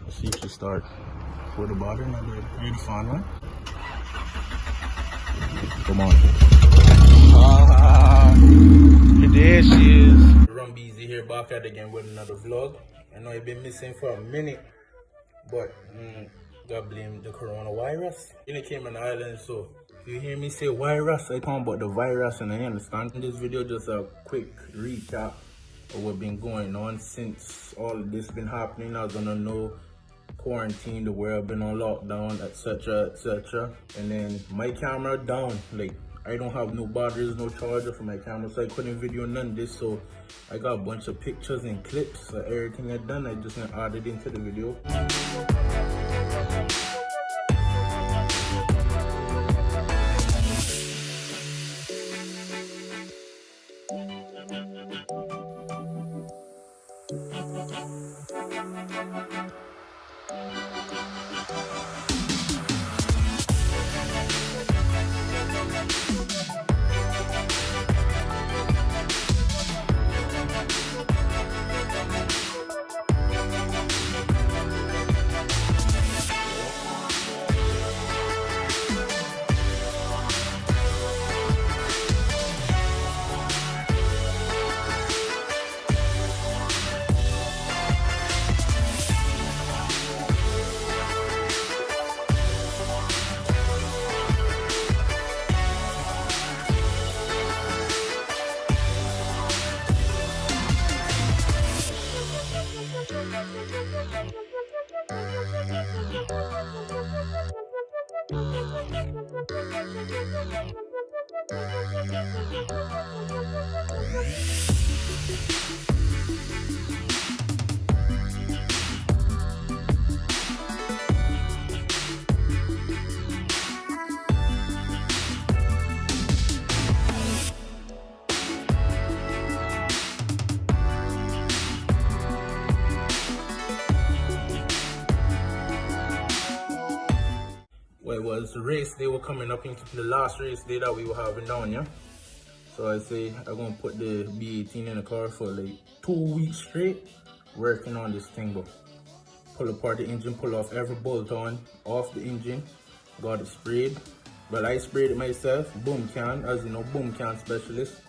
Let's see if she start for the bottom. Now ready to find one. Come on. There she is. Run Beezy here, back at again with another vlog. I know I've been missing for a minute, but God blame the coronavirus. You know, came on the island, so if you hear me say virus, I talking about the virus, and I understand. In this video, just a quick recap of what's been going on since all of this been happening. I was gonna know quarantine, the world been on lockdown, etc, etc. And then my camera down, like I don't have no batteries, no charger for my camera, so I couldn't video none of this. So I got a bunch of pictures and clips of everything I done. I just added into the video. Well, it was the race day. We're coming up into the last race day that we were having down, yeah? So I say I'm gonna put the B18 in the car for like 2 weeks straight, working on this thing, but pull apart the engine, pull off every bolt on, off the engine, got it sprayed. Well, I sprayed it myself, boom can, as you know, boom can specialist.